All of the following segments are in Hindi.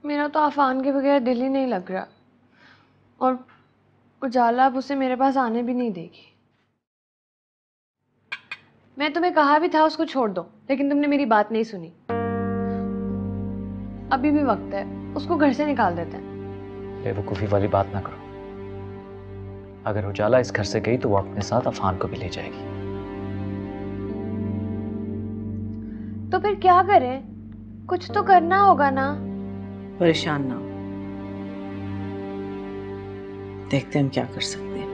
मेरा तो आफान के बगैर दिल ही नहीं लग रहा, और उजाला अब उसे मेरे पास आने भी नहीं देगी। मैं तुम्हें कहा भी था उसको छोड़ दो, लेकिन तुमने मेरी बात नहीं सुनी। अभी भी वक्त है, उसको घर से निकाल देते हैं। बेवकूफ़ी वाली बात ना करो। अगर उजाला इस घर से गई तो वो अपने साथ अफान को भी ले जाएगी। तो फिर क्या करें? कुछ तो करना होगा ना। परेशान ना हो, देखते हैं हम क्या कर सकते हैं।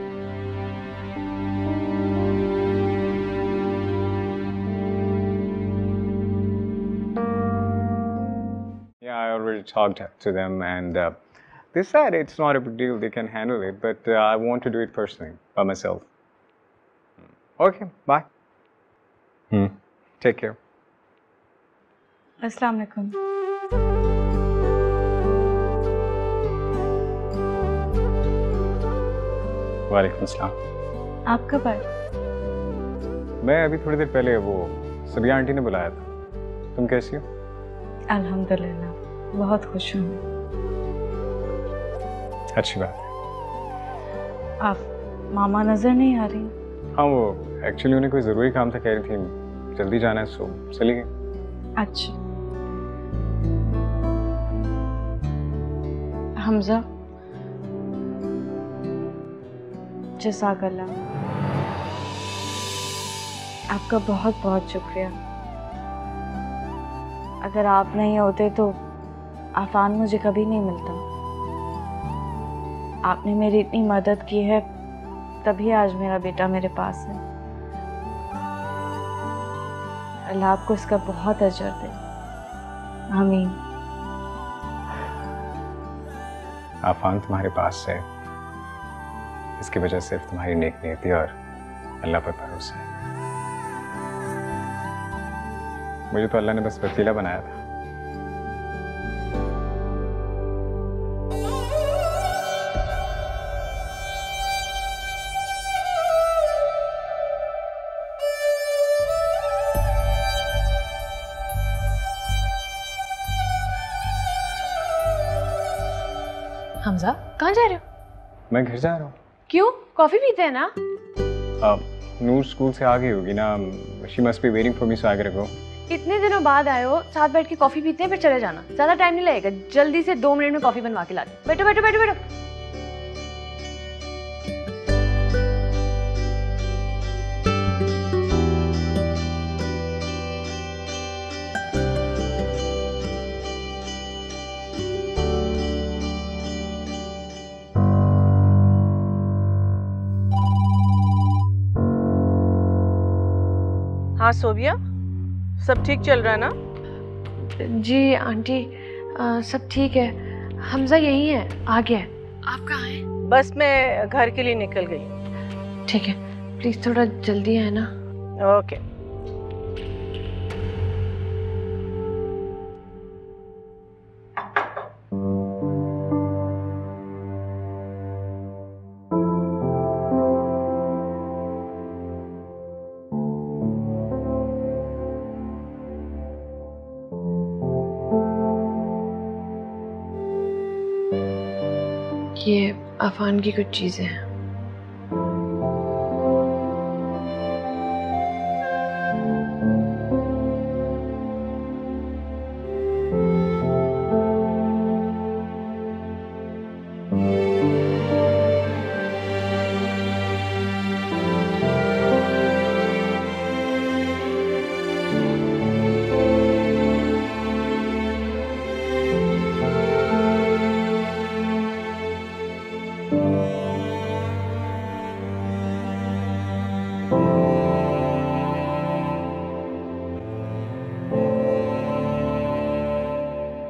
Yeah, I already talked to them and they said it's not a big deal, they can handle it, but I want to do it personally, by myself. Okay, bye. Take care. अस्सलाम वालेकुम। वालेकुम अस्सलाम। आप कब आए? मैं अभी थोड़ी देर पहले, वो सबिया आंटी ने बुलाया था। तुम कैसी हो? अल्हम्दुलिल्लाह, बहुत खुश हूँ। अच्छी बात है। आप मामा नजर नहीं आ रही? हाँ, वो एक्चुअली उन्हें कोई ज़रूरी काम था, कह रही थी जल्दी जाना है, सो चली गई। अच्छा। हमजा, जज़ाकल्लाह, आपका बहुत बहुत शुक्रिया। अगर आप नहीं होते तो आफान मुझे कभी नहीं मिलता। आपने मेरी इतनी मदद की है, तभी आज मेरा बेटा मेरे पास है। अल्लाह आपको इसका बहुत अजर दे। आमीन। आफान तुम्हारे पास है, इसकी वजह सिर्फ तुम्हारी नेक नीयती और अल्लाह पर भरोसा है। मुझे तो अल्लाह ने बस वसीला बनाया था। हमजा, कहाँ जा रहे हो? मैं घर जा रहा हूँ। क्यों? कॉफी पीते हैं ना? नूर स्कूल से आ गई होगी ना, she must be waiting for me, so I gotta go. इतने दिनों बाद आए हो, साथ बैठ के कॉफी पीते हैं, फिर चले जाना। ज्यादा टाइम नहीं लगेगा, जल्दी से 2 मिनट में कॉफी बनवा के ला दो। बैठो बैठो बैठो बैठो। हाँ सोबिया, सब ठीक चल रहा है ना? जी आंटी, सब ठीक है। हमजा यही है, आ गया है। आप कहाँ हैं? बस मैं घर के लिए निकल गई। ठीक है, प्लीज थोड़ा जल्दी है ना। ओके। ये अफान की कुछ चीजें हैं।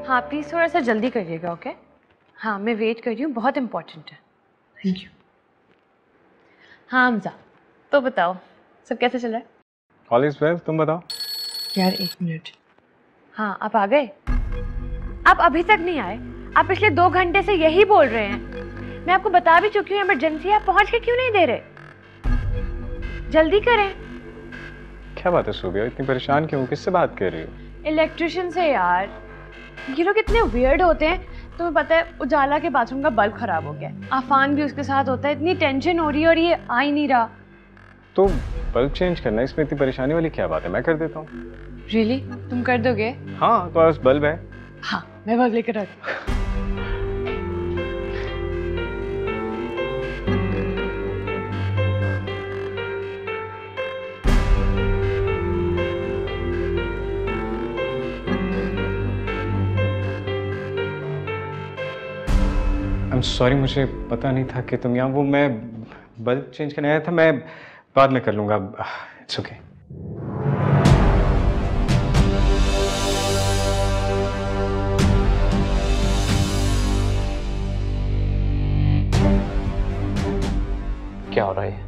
हाँ प्लीज़ थोड़ा सा जल्दी करिएगा, ओके? हाँ मैं वेट कर रही हूँ, बहुत इम्पोर्टेंट है। Thank you. हाँ हमजा, तो बताओ सब कैसे चल रहा है? ऑल इज वेल, तुम बताओ। यार 1 मिनट। हाँ आप आ गए? आप अभी तक नहीं आए? आप पिछले 2 घंटे से यही बोल रहे हैं। मैं आपको बता भी चुकी हूँ इमरजेंसी, आप पहुँच के क्यों नहीं दे रहे? जल्दी करें। क्या बात है सोबिया, इतनी परेशान क्यों? किससे बात कर रही हो? इलेक्ट्रिशियन से यार। ये लोग इतने वियर्ड होते हैं, तुम्हें पता है उजाला के बाथरूम का बल्ब खराब हो गया है, आफान भी उसके साथ होता है, इतनी टेंशन हो रही है और ये आ ही नहीं रहा। तो बल्ब चेंज करना, इसमें इतनी परेशानी वाली क्या बात है, मैं कर देता हूँ। रियली तुम कर दोगे? हाँ तो बस बल्ब है। हाँ मैं बल्ब लेकर आती हूँ। I'm sorry, मुझे पता नहीं था कि तुम यहाँ, वो मैं बल्ब चेंज करने आया था, मैं बाद में कर लूँगा। It's okay. क्या हो रहा है?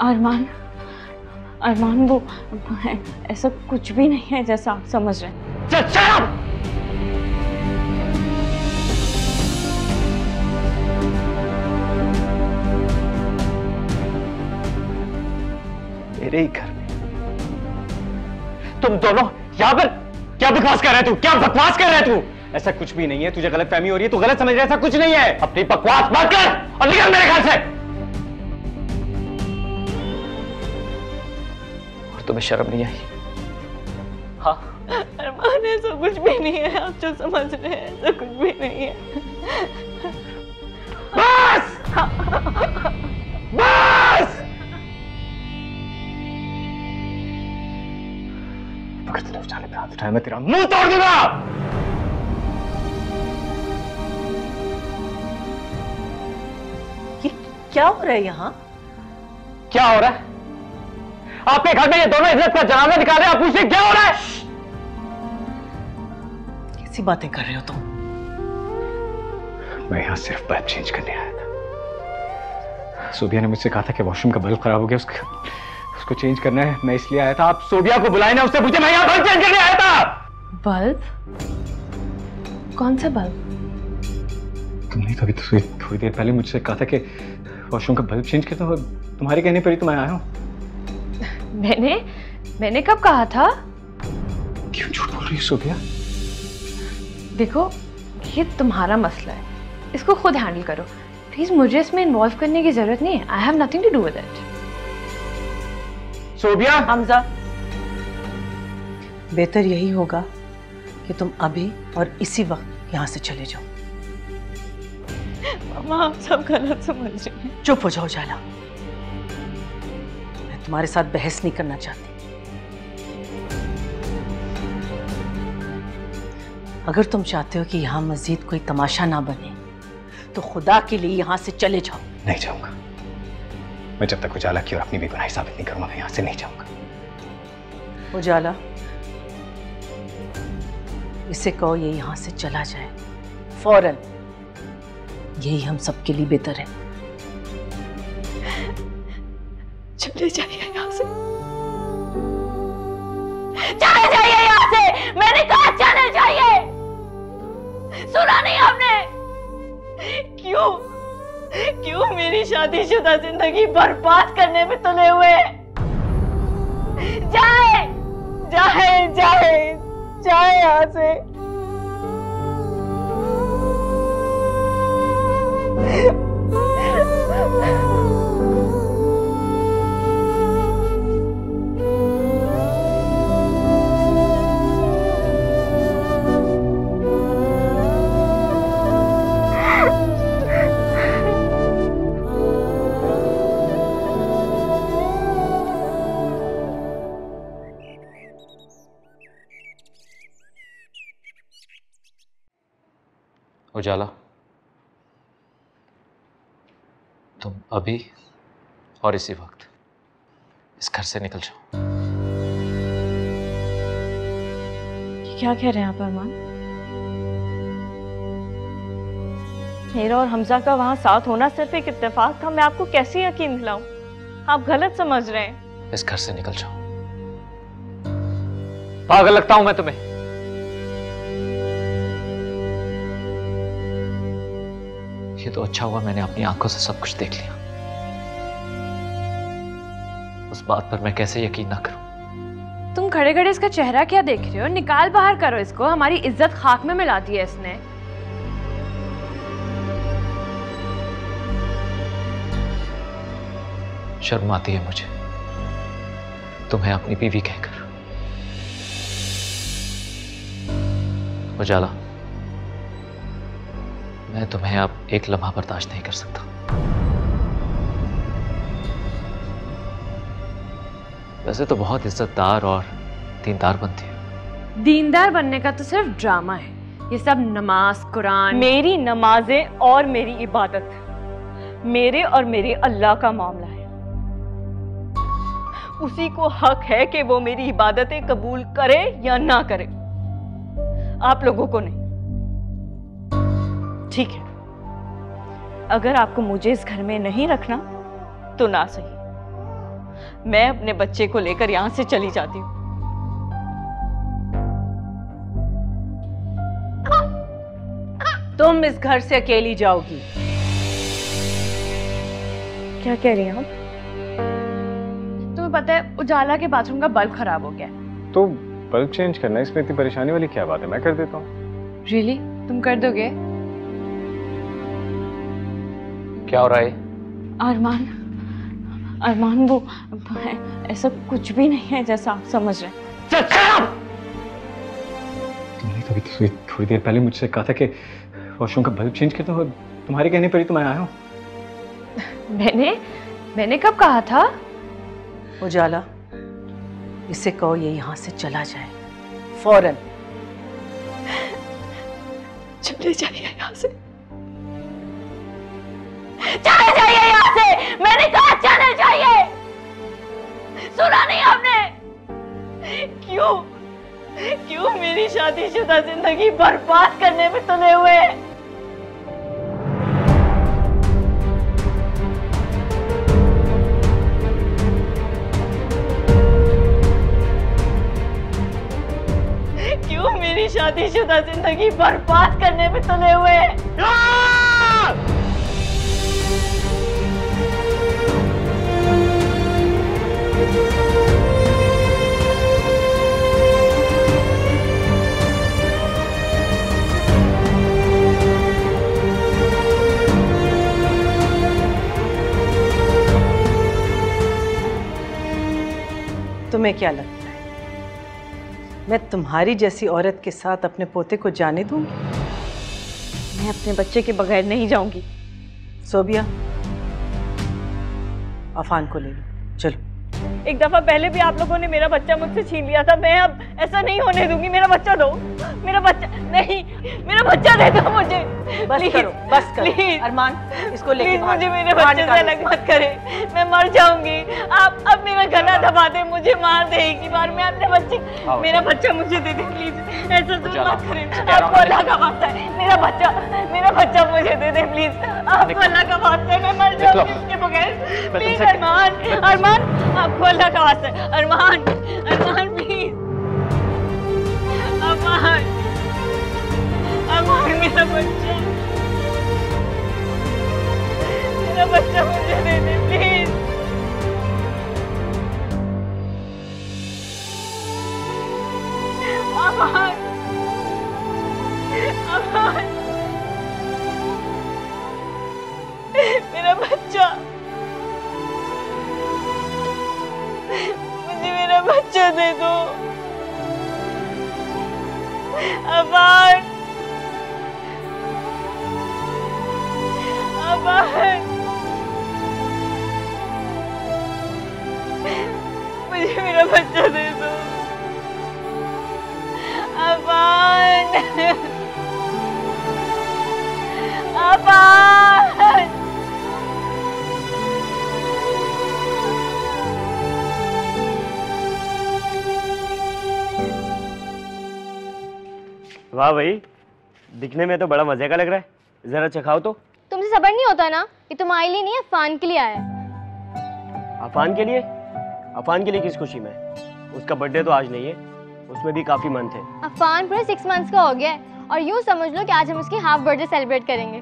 अरमान, अरमान वो ऐसा कुछ भी नहीं है जैसा आप समझ रहे हैं। मेरे ही घर में तुम दोनों यहाँ पर क्या बकवास कर रहे तू? क्या बकवास कर रहे तू? ऐसा कुछ भी नहीं है, तुझे गलतफहमी हो रही है, तू गलत समझ रहा है, ऐसा कुछ नहीं है। अपनी बकवास बंद कर और निकल मेरे घर से। और तुम्हें शर्म नहीं आई? हाँ अरमान ऐसा कुछ भी नहीं है, आप जो समझ रहे हैं ऐसा कुछ भी नहीं है। बस बस अगर तूने उजाले पे हाथ उठाया मैं तेरा मुंह तोड़ दूंगा। ये क्या हो रहा है यहाँ? क्या हो रहा है? आपके घर में ये दोनों इज्जत का जनाजा निकाल रहे हैं, आप पूछिए क्या हो रहा है? कैसी बातें कर रहे हो तुम? मैं यहाँ सिर्फ बल्ब चेंज करने आया था। सोबिया ने मुझसे कहा था कि वॉशरूम का बल्ब खराब हो गया, उसको चेंज करना है, मैं इसलिए आया था। आप सोबिया को बुलाए ना, उससे पूछे, मैं यहाँ बल्ब चेंज करने आया था। बल्ब? कौन सा बल्ब? तुमने तो अभी थोड़ी देर पहले मुझसे कहा था कि वॉशरूम का बल्ब चेंज करता हूँ, तुम्हारे कहने पर ही तो मैं आया हूँ। मैंने कब कहा था? क्यों झूठ बोल रही हो सोबिया? देखो ये तुम्हारा मसला है, इसको खुद हैंडल करो प्लीज, मुझे इसमें इन्वॉल्व करने की जरूरत नहीं है। I have nothing to do with it. Sobia, Hamza, बेहतर यही होगा कि तुम अभी और इसी वक्त यहाँ से चले जाओ। मामा आप सब गलत समझ रहे हैं। चुप हो जाओ जाला, मैं तुम्हारे साथ बहस नहीं करना चाहती। अगर तुम चाहते हो कि यहाँ मस्जिद कोई तमाशा ना बने तो खुदा के लिए यहाँ से चले जाओ। नहीं जाऊंगा, मैं जब तक उजाला की और अपनी बेगुनाही साबित नहीं करूंगा मैं यहाँ से नहीं जाऊंगा। उजाला, इसे कहो ये यहाँ से चला जाए फौरन, यही हम सबके लिए बेहतर है। चले जाइए यहाँ से, चले जाइए यहाँ से, मैंने कहा चले जाइए। सुना नहीं आपने? क्यों मेरी शादीशुदा जिंदगी बर्बाद करने में तुले हुए हैं? जाए जाए जाए जाए यहाँ से। उजाला, तुम अभी और इसी वक्त इस घर से निकल जाओ। क्या कह रहे हैं आप अरमान? मेरा और हमजा का वहां साथ होना सिर्फ एक इत्तेफाक था, मैं आपको कैसे यकीन दिलाऊं? आप गलत समझ रहे हैं। इस घर से निकल जाओ। पागल लगता हूं मैं तुम्हें? ये तो अच्छा हुआ मैंने अपनी आंखों से सब कुछ देख लिया। उस उस बात पर मैं कैसे यकीन ना करूं? तुम खड़े खड़े इसका चेहरा क्या देख रहे हो? निकाल बाहर करो इसको, हमारी इज्जत खाक में मिला दी है इसने। शर्म आती है मुझे तुम्हें अपनी बीवी कहकर। उजाला, मैं तुम्हें अब एक लम्हा बर्दाश्त नहीं कर सकता। वैसे तो बहुत इज्जतदार और दीनदार बनती है। दीनदार बनने का तो सिर्फ ड्रामा है ये सब। नमाज कुरान, मेरी नमाजें और मेरी इबादत मेरे और मेरे अल्लाह का मामला है। उसी को हक है कि वो मेरी इबादतें कबूल करे या ना करे, आप लोगों को नहीं। ठीक है, अगर आपको मुझे इस घर में नहीं रखना तो ना सही, मैं अपने बच्चे को लेकर यहां से चली जाती हूँ। तुम इस घर से अकेली जाओगी। क्या कह रही हैं आप? तुम्हें पता है उजाला के बाथरूम का बल्ब खराब हो गया है। तो बल्ब चेंज करना, इसमें इतनी परेशानी वाली क्या बात है, मैं कर देता हूँ। रियली? तुम कर दोगे? क्या हो रहा है? अरमान वो ऐसा कुछ भी नहीं है जैसा आप समझ रहे हैं। तुमने कभी थोड़ी देर पहले मुझसे कहा था कि वॉशरूम का बल्ब चेंज करता हो, तुम्हारे कहने पर ही तो मैं आया हूँ। मैंने कब कहा था? उजाला, इसे कहो ये यहाँ से चला जाए फौरन। चले जाइए यहाँ से, चले जाइए यहाँ से। मैंने कहा चले जाइए, सुना नहीं आपने? क्यों मेरी शादीशुदा जिंदगी बर्बाद करने में तुले हुए हैं? क्यों मेरी शादीशुदा जिंदगी बर्बाद करने में तुले हुए हैं? तुम्हें क्या लगता है मैं तुम्हारी जैसी औरत के साथ अपने पोते को जाने दूंगी? मैं अपने बच्चे के बगैर नहीं जाऊंगी। सोबिया, अफान को ले लो, चलो। एक दफा पहले भी आप लोगों ने मेरा बच्चा मुझसे छीन लिया था, मैं अब ऐसा नहीं होने दूंगी। मेरा बच्चा दो, मेरा बच्चा नहीं, मेरा बच्चा दे दो मुझे। बस करो, बस करो। प्लीज अरमान, इसको लेके प्लीज मुझे मेरे बच्चे से अलग मत करे, मैं मर जाऊंगी। आप अब मेरा गला दबा दे, मुझे मार दे एक ही बार। मैं अपने बच्चे, मेरा बच्चा मुझे दे दे प्लीज, ऐसा तो मत करें। आपको अल्लाह का वास्ता है, मेरा बच्चा मुझे दे दे प्लीज, आपको अल्लाह का वास्ता है, मैं मर जाऊंगी इसके बगैर। प्लीज अरमान, आपको अल्लाह का वास्ता है। अरमान प्लीज, अरमान मेरा बच्चा मुझे दे दे प्लीज। अरमान मेरा बच्चा, मुझे मेरा बच्चा दे दो। अरमान मुझे मेरा बच्चा दे दो। अरमान वाह भाई, दिखने में तो बड़ा मजे का लग रहा है, जरा चखाओ तो। तुमसे सबर नहीं होता ना? ये तुम्हारे लिए नहीं, अफान के लिए आया है। अफान के लिए? अफान के लिए किस खुशी में? उसका बर्थडे तो आज नहीं है, उसमें भी काफी मंथ है। अफान पूरे 6 मंथ्स का हो गया है और यूँ समझ लो कि आज हम उसकी हाफ बर्थडे सेलिब्रेट करेंगे।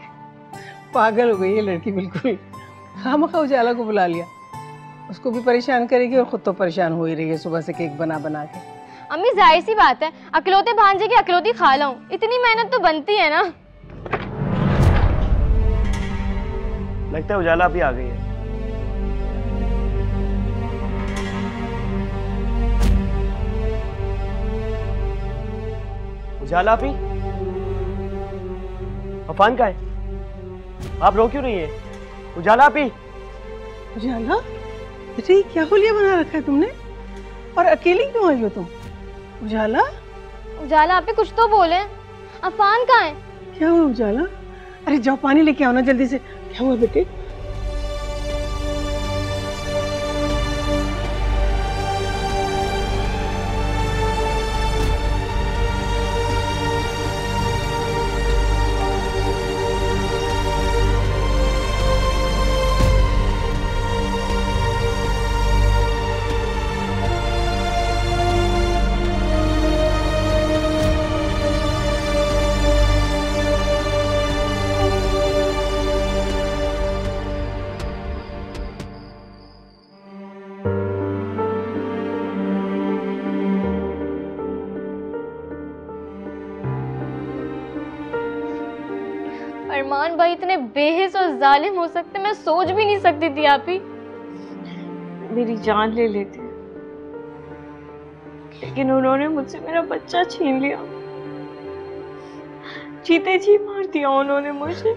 पागल हो गई ये लड़की बिल्कुल, खामखा उजाला को बुला लिया। उसको भी परेशान करेगी और खुद तो परेशान हो ही रही है सुबह से केक बना बना के। अम्मी जाहिर सी बात है, अकलौते भांजे की अकलौती खा लाऊं, इतनी मेहनत तो बनती है ना। लगता है उजाला अभी आ गई है। उजाला भी? अफान का है? आप रो क्यों रही है? उजाला भी? उजाला बेटे क्या होलिया बना रखा है तुमने और अकेली क्यों आई हो तुम? उजाला उजाला आप कुछ तो बोले, अफान कहाँ है? क्या हुआ उजाला? अरे जाओ पानी लेके आओ ना जल्दी से। क्या हुआ बेटे? अरमान भाई इतने बेहिस और जालिम हो सकते मैं सोच भी नहीं सकती थी। आप ही मेरी जान ले लेते, लेकिन उन्होंने मुझसे मेरा बच्चा छीन लिया, जीते जी मार दिया उन्होंने मुझे।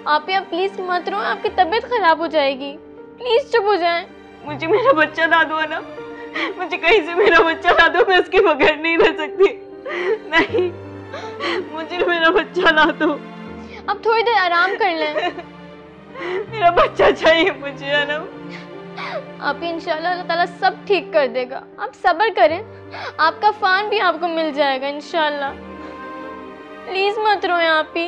आप प्लीज मत रो, आपकी तबीयत खराब हो जाएगी, प्लीज चुप हो जाएं। मुझे मेरा बच्चा ला दो ना, मुझे कहीं से मेरा बच्चा ला दो, मैं उसके बगैर नहीं रह सकती। नहीं, मुझे मेरा बच्चा ला दो। अब थोड़ी देर आराम कर लें। मेरा बच्चा चाहिए मुझे अनम। आप इंशाल्लाह अल्लाह ताला सब ठीक कर देगा, आप सब्र करें, आपका फान भी आपको मिल जाएगा इंशाल्लाह। प्लीज मत रोएं आप ही,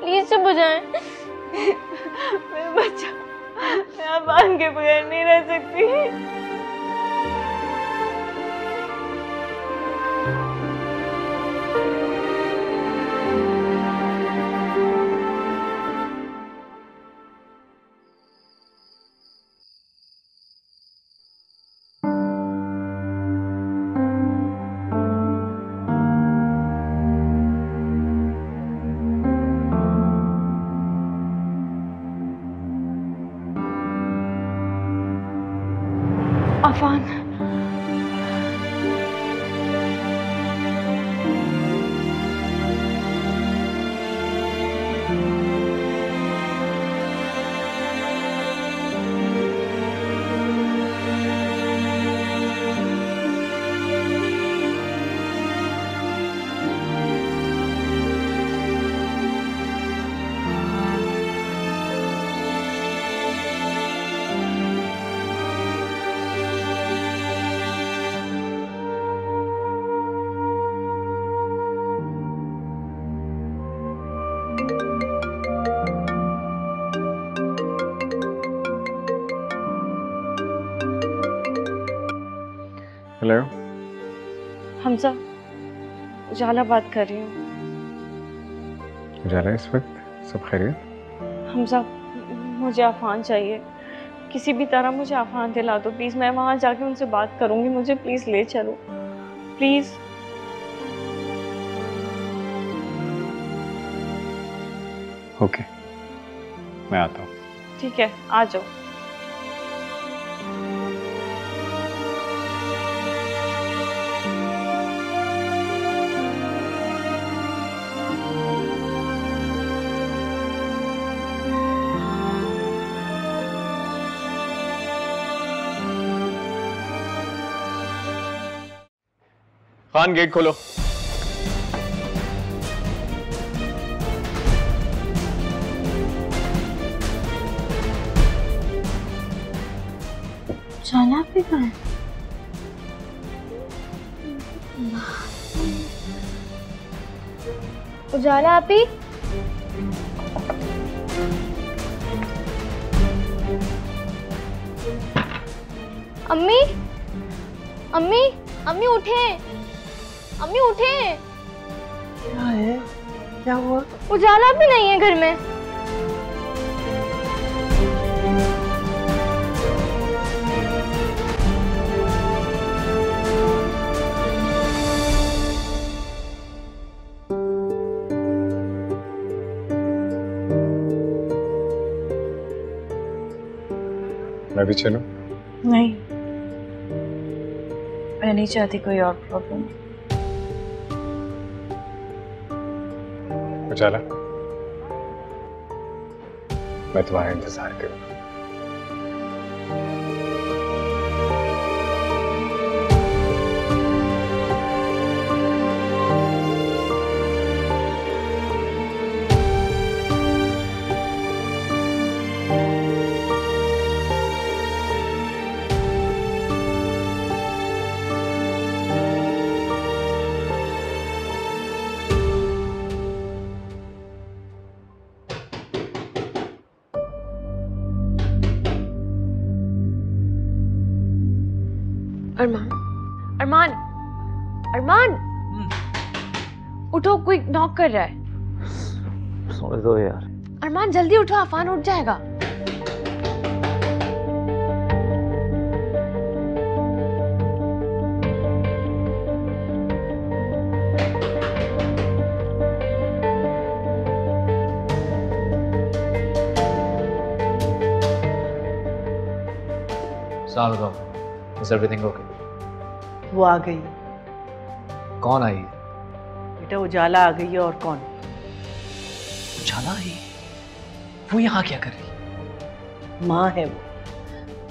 प्लीज चुप हो जाएं। मेरा बच्चा, मैं अफान के बगैर नहीं रह सकती। अफान, हेलो हमजा, उजाला बात कर रही हूँ। उजाला, इस वक्त सब खैरियत? हमजा, मुझे अफान चाहिए, किसी भी तरह मुझे अफान दिला दो प्लीज। मैं वहाँ जाके उनसे बात करूंगी, मुझे प्लीज ले चलो प्लीज। ओके, मैं आता हूँ। ठीक है, आ जाओ। खान, गेट खोलो। उजाला भी कहाँ है? उजाला आप ही? अम्मी, अम्मी, अम्मी उठे, अम्मी उठे। क्या है? क्या हुआ? उजाला भी नहीं है घर में। मैं भी चलूं? नहीं, मैं नहीं चाहती कोई और प्रॉब्लम। उजाला, मैं तुम्हारा इंतजार करूंगा। अरमान, अरमान, अरमान, उठो, कोई नॉक कर रहा है। समझ दो यार। अरमान जल्दी उठो, अफान उठ जाएगा। Is everything okay? वो आ गई। कौन आई? बेटा उजाला आ गई है, और कौन? उजाला आई? वो यहाँ क्या कर रही? माँ है वो।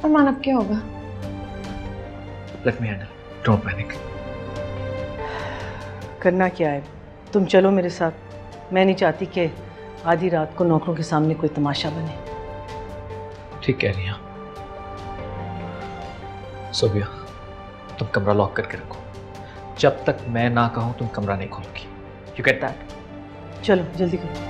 अरमान अब क्या होगा? Let me handle. Don't panic. करना क्या है, तुम चलो मेरे साथ। मैं नहीं चाहती कि आधी रात को नौकरों के सामने कोई तमाशा बने। ठीक कह रही हैं। सोबिया, तुम कमरा लॉक करके रखो। जब तक मैं ना कहूं तुम कमरा नहीं खोलोगी। You get that? चलो जल्दी करो।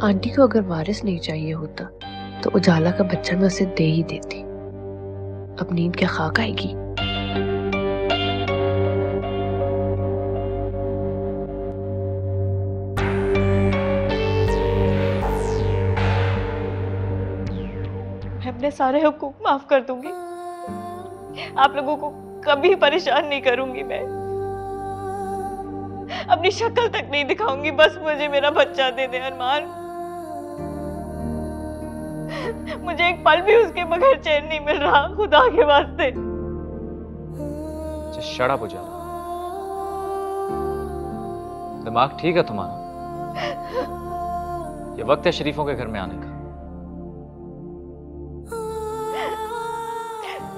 आंटी को अगर वारिस नहीं चाहिए होता तो उजाला का बच्चा मैं उसे दे ही देती। अब नींद क्या खाक आएगी? मैं अपने सारे हुकूक माफ कर दूंगी। आप लोगों को कभी परेशान नहीं करूंगी। मैं अपनी शक्ल तक नहीं दिखाऊंगी। बस मुझे मेरा बच्चा दे दे अरमान। मुझे एक पल भी उसके बगैर चैन नहीं मिल रहा, खुदा के वास्ते। शट अप उजाला। दिमाग ठीक है तुम्हारा? ये वक्त है शरीफों के घर में आने का।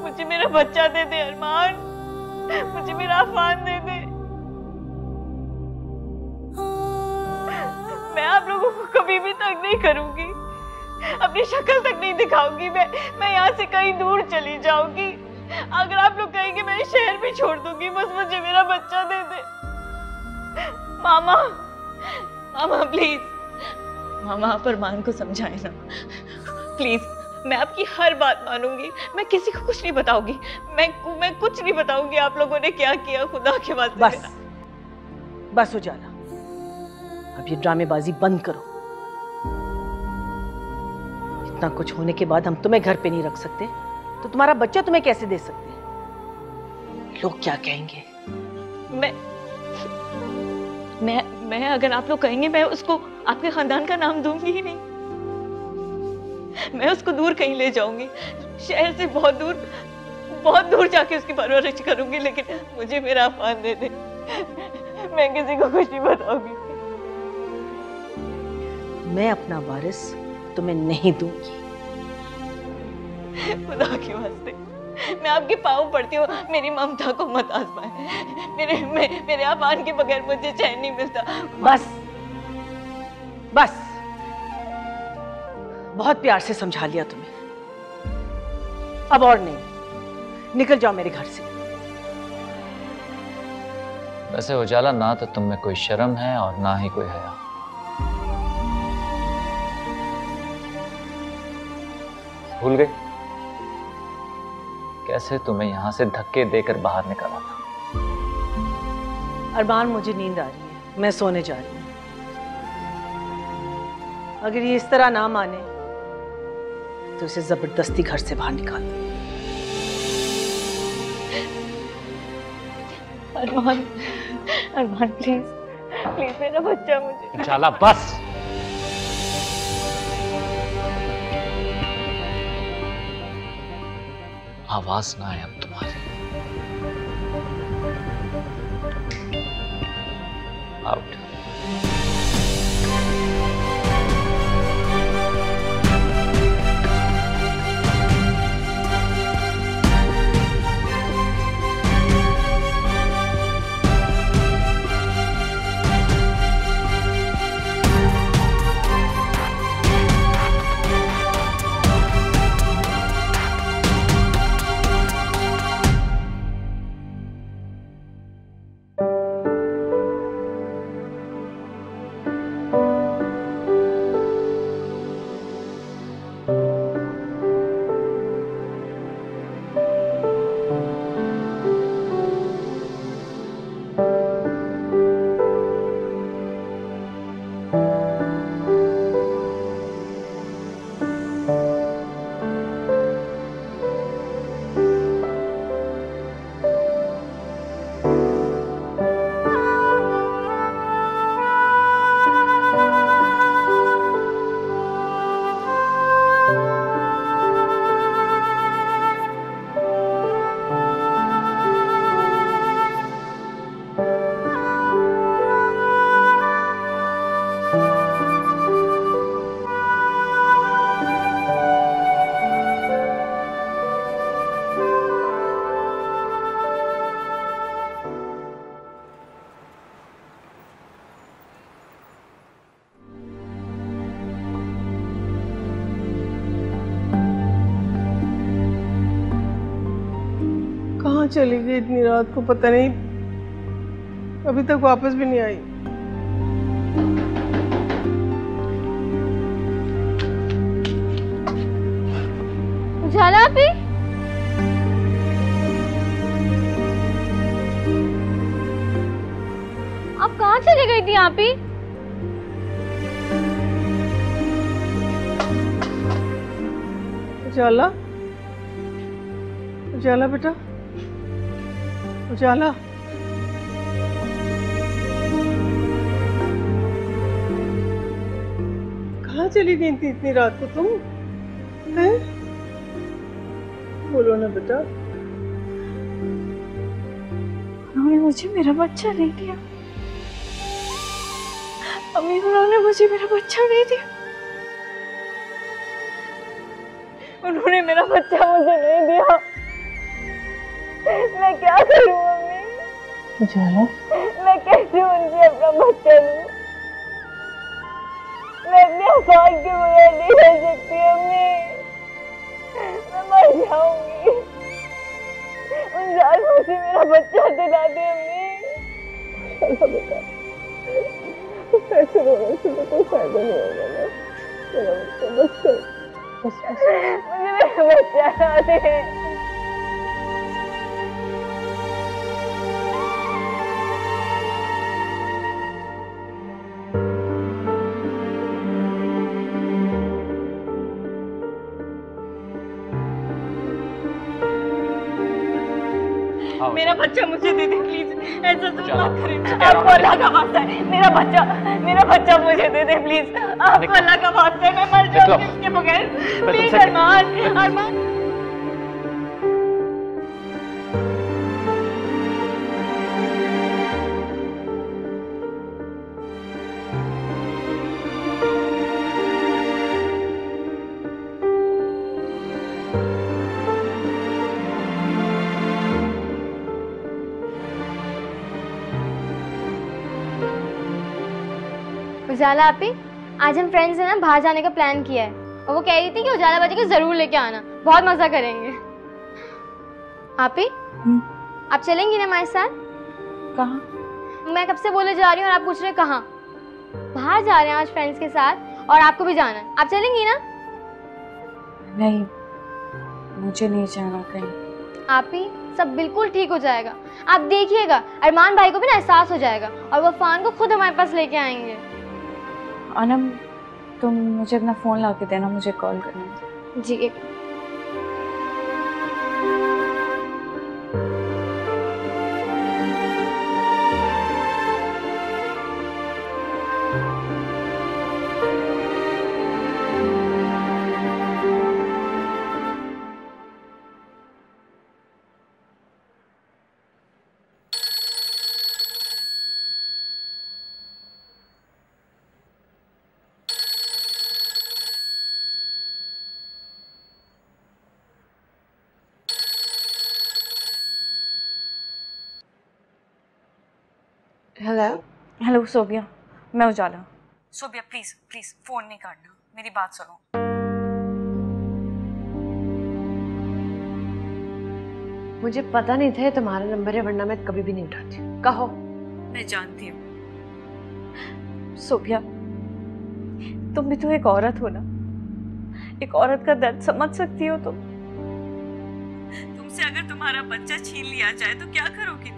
मुझे मेरा बच्चा दे दे अरमान। मुझे मेरा अफान दे दे। मैं आप लोगों को कभी भी तंग नहीं करूंगी। अपनी शक्ल तक नहीं दिखाऊंगी। मैं यहाँ से कहीं दूर चली जाऊंगी। अगर आप लोग कहेंगे मैं शहर भी छोड़ दूंगी। बस मुझे मेरा बच्चा दे दे। मामा, मामा प्लीज, मामा आप अरमान को समझाए ना प्लीज। मैं आपकी हर बात मानूंगी। मैं किसी को कुछ नहीं बताऊंगी। मैं कुछ नहीं बताऊंगी आप लोगों ने क्या किया, खुदा के वास्ते। बस बस उजाला, अब ये ड्रामेबाजी बंद करो। इतना कुछ होने के बाद हम तुम्हें घर पे नहीं रख सकते तो तुम्हारा बच्चा तुम्हें कैसे दे सकते हैं? लोग क्या कहेंगे? मैं अगर आप लोग कहेंगे मैं उसको आपके खानदान का नाम दूंगी ही नहीं। मैं उसको दूर कहीं ले जाऊंगी, शहर से बहुत दूर जाके उसकी परवरिश करूंगी। लेकिन मुझे मेरा अफान दे दे। मैं किसी को कुछ नहीं बताऊंगी। मैं अपना वारिस तुम्हें नहीं दूंगी। खुदा के वास्ते मैं आपके पाँव पड़ती हूँ, मेरी ममता को मत आजमाए। मेरे अफान के बगैर मुझे चैन नहीं मिलता। बस बस, बहुत प्यार से समझा लिया तुम्हें, अब और नहीं। निकल जाओ मेरे घर से। वैसे उजाला, ना तो तुम में कोई शर्म है और ना ही कोई हया। भूल गई कैसे तुम्हें यहां से धक्के देकर बाहर निकाला था? अरमान, मुझे नींद आ रही है, मैं सोने जा रही हूँ। अगर ये इस तरह ना माने तो इसे जबरदस्ती घर से बाहर निकाल दो। अरमान, अरमान प्लीज प्लीज मेरा बच्चा मुझे। उजाला बस। आवाज ना आए अब तुम्हारी। आउट। कहाँ चली गई इतनी रात को, पता नहीं अभी तक वापस भी नहीं आई। उजाला भी आप कहाँ चली गई थी आप ही? उजाला, उजाला बेटा, उजाला। कहाँ चली गई थी इतनी रात को तुम? हैं? बोलो ना बेटा। उन्होंने मुझे मेरा बच्चा नहीं दिया। अम्मी, उन्होंने मुझे मेरा बच्चा नहीं दिया। उन्होंने मेरा बच्चा मुझे नहीं दिया। मैं क्या करूं मम्मी? उजाला, मैं कैसे उनसे अपना बच्चा लूं? मैं अपने अफान के बगैर नहीं रह सकती अम्मी। मैं मर जाऊंगी। उन जालिमों से मेरा बच्चा दिला दे अम्मी। चलो बेटा, ऐसे रोने से तो कोई फायदा नहीं होगा ना। मेरा बच्चा बस मुझे मेरा बच्चा ला दे। मेरा बच्चा मुझे दे दे प्लीज। ऐसा तो मत करें। आपको अल्लाह का वास्ता है, मेरा बच्चा मुझे दे दे प्लीज। आपको अल्लाह का वास्ता है, मैं मर जाऊंगी उसके बगैर। प्लीज अरमान, अरमान। उजाला आपी, आज हम फ्रेंड्स ने ना बाहर जाने का प्लान किया है और वो कह रही थी कि उजाला बाजी को जरूर लेके आना, बहुत मजा करेंगे। आपी, आप चलेंगी ना हमारे साथ? कहाँ? मैं कब से बोले जा रही हूँ और आप पूछ रहे कहाँ? बाहर जा रहे हैं आज फ्रेंड्स के साथ और आपको भी जाना है। आप चलेंगी ना? नहीं, मुझे नहीं जाना कहीं। आपी, सब बिल्कुल ठीक हो जाएगा। आप देखिएगा, अरमान भाई को भी ना एहसास हो जाएगा और वो फान को खुद हमारे पास लेके आएंगे। अनम, तुम मुझे अपना फ़ोन ला के देना, मुझे कॉल करना। जी एक हेलो। हेलो सोबिया, मैं उजाला। सोबिया प्लीज़ प्लीज़ फ़ोन नहीं काटना, मेरी बात सुनो। मुझे पता नहीं था ये तुम्हारा नंबर है, वरना मैं कभी भी नहीं उठाती। कहो। मैं जानती हूँ सोबिया, तुम भी तो एक औरत हो ना, एक औरत का दर्द समझ सकती हो तुम। तुमसे अगर तुम्हारा बच्चा छीन लिया जाए तो क्या करोगी तुम?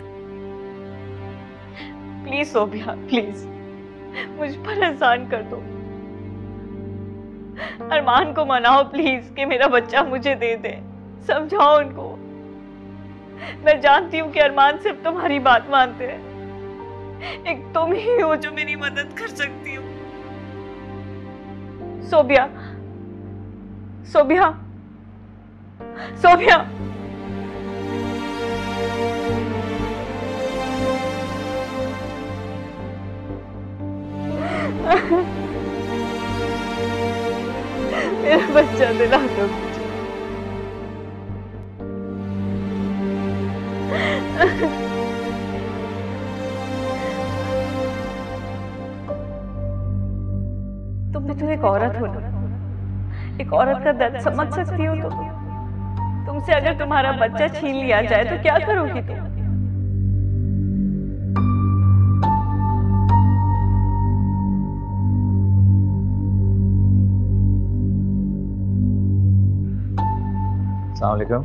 प्लीज सोबिया प्लीज, मुझ पर एहसान कर दो। अरमान को मनाओ प्लीज कि मेरा बच्चा मुझे दे दे, समझाओ उनको। मैं जानती हूँ कि अरमान सिर्फ तुम्हारी बात मानते हैं, एक तुम ही हो जो मेरी मदद कर सकती हो। सोबिया सोबिया सोबिया मेरा बच्चा दिला दो मुझे। तुम भी तो एक औरत हो ना, एक औरत का दर्द समझ सकती हो तुम। तुमसे अगर तुम्हारा बच्चा छीन लिया जाए तो क्या करोगी तुम? अस्सलाम वालेकुम।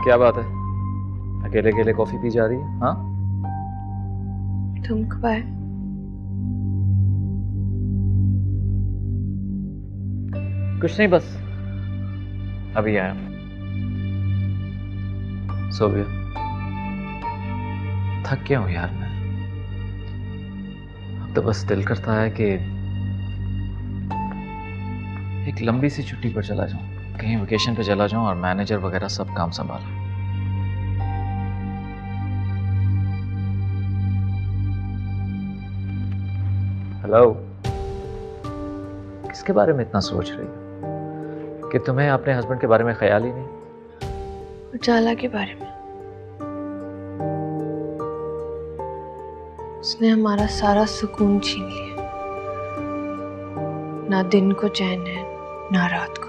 क्या बात है, अकेले अकेले कॉफी पी जा रही है? हाँ, तुम कब आए? कुछ नहीं, बस अभी आया। सोबिया, थक गया हूँ यार मैं। अब तो बस दिल करता है कि एक लंबी सी छुट्टी पर चला जाऊं, कहीं वेकेशन पे चला जाऊं और मैनेजर वगैरह सब काम संभाला। हेलो, किसके बारे में इतना सोच रही हो कि तुम्हें अपने हस्बैंड के बारे में ख्याल ही नहीं? उजाला के बारे में। उसने हमारा सारा सुकून छीन लिया। ना दिन को चैन है, ना रात को।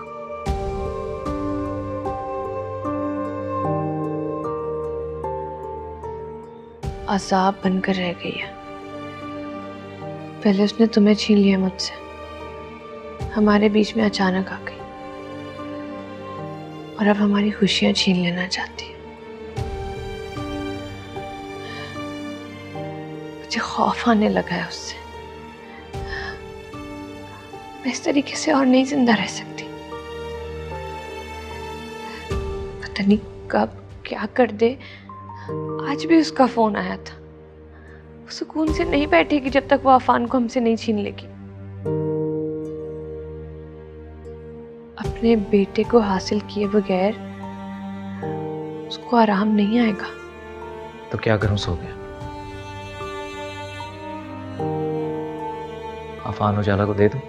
अजाब बनकर रह गई है। पहले उसने तुम्हें छीन लिया मुझसे, हमारे बीच में अचानक आ गई, और अब हमारी खुशियां छीन लेना चाहती है। मुझे खौफ आने लगा है उससे। मैं इस तरीके से और नहीं जिंदा रह सकती। पता नहीं कब क्या कर दे। आज भी उसका फोन आया था। वो सुकून से नहीं बैठेगी जब तक वो अफान को हमसे नहीं छीन लेगी। अपने बेटे को हासिल किए बगैर उसको आराम नहीं आएगा। तो क्या करूं सोबिया? अफान उजाला को दे दूं?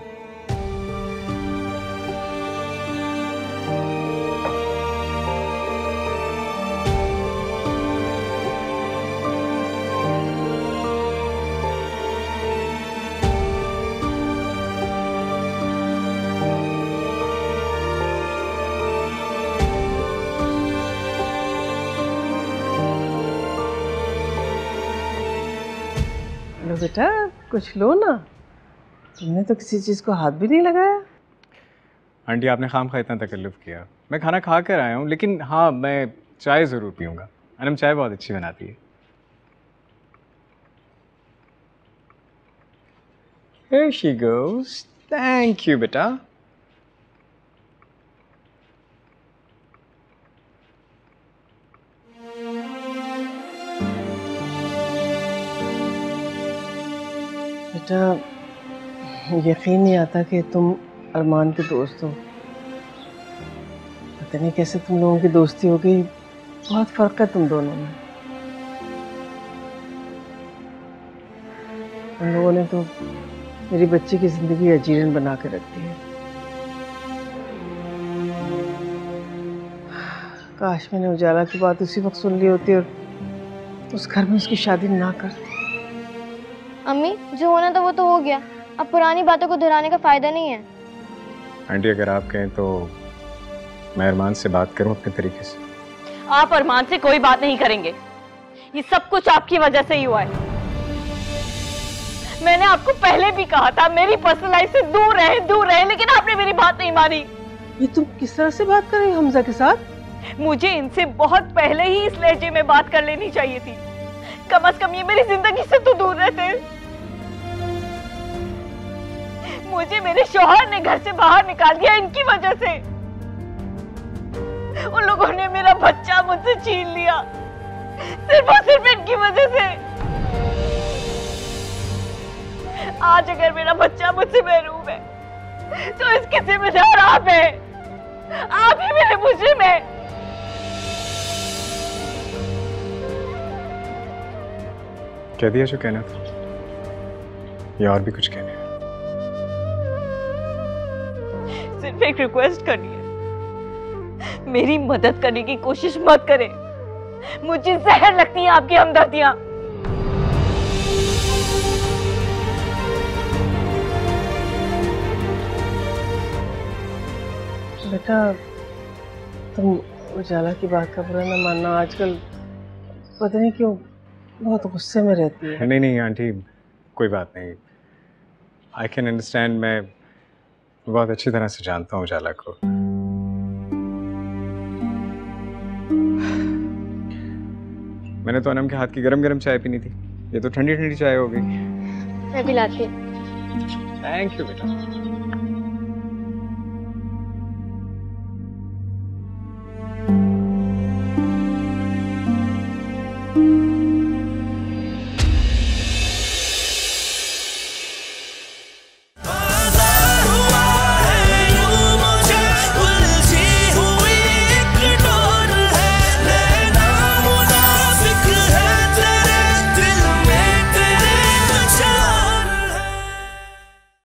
लो बेटा, कुछ लो ना। तुमने तो किसी चीज़ को हाथ भी नहीं लगाया। आंटी, आपने खामखा इतना तकल्लुफ़ किया। मैं खाना खा कर आया हूँ, लेकिन हाँ, मैं चाय ज़रूर पीऊँगा। अनम चाय बहुत अच्छी बनाती है। Here she goes. Thank you, beta. बेटा यकीन नहीं आता कि तुम अरमान के दोस्त हो। पता नहीं कैसे तुम लोगों की दोस्ती हो गई। बहुत फर्क है तुम दोनों में। उन लोगों ने तो मेरी बच्ची की जिंदगी अजीरन बना के रख दी है। काश मैंने उजाला की बात उसी वक्त सुन ली होती और उस घर में उसकी शादी ना करती। अम्मी, जो होना था वो तो हो गया। अब पुरानी बातों को दोहराने का फायदा नहीं है। आंटी, अगर आप कहें तो मैं अरमान से बात करूं अपने तरीके से। आप अरमान से कोई बात नहीं करेंगे। ये सब कुछ आपकी वजह से ही हुआ है। मैंने आपको पहले भी कहा था मेरी पर्सनल लाइफ से दूर रहे, लेकिन आपने मेरी बात नहीं मानी। ये तुम किस तरह से बात कर रही हो हमजा के साथ? मुझे इनसे बहुत पहले ही इस लहजे में बात कर लेनी चाहिए थी। कम से कम ये मेरी जिंदगी से तो दूर रहते। मुझे मेरे शौहर ने घर से बाहर निकाल दिया इनकी वजह से। उन लोगों ने मेरा बच्चा मुझसे छीन लिया, सिर्फ और सिर्फ इनकी वजह से। आज अगर मेरा बच्चा मुझसे महरूम है तो इसके जिम्मेदार आप हैं। आप ही मेरे मुजरिम हैं। कह दिया जो कहना था, या और भी कुछ कहना है? सिर्फ एक रिक्वेस्ट करनी है, मेरी मदद करने की कोशिश मत करें। मुझे जहर लगती है आपकी हमदर्दियां। बेटा तुम उजाला की बात का बुरा न मानना। आजकल पता नहीं क्यों बहुत गुस्से में रहती है। नहीं नहीं आंटी, कोई बात नहीं। I can understand. मैं बहुत अच्छी तरह से जानता हूँ उजाला को। मैंने तो अनम के हाथ की गरम गरम चाय पीनी थी, ये तो ठंडी ठंडी चाय हो गई। मैं पिलाती। थैंक यू बेटा।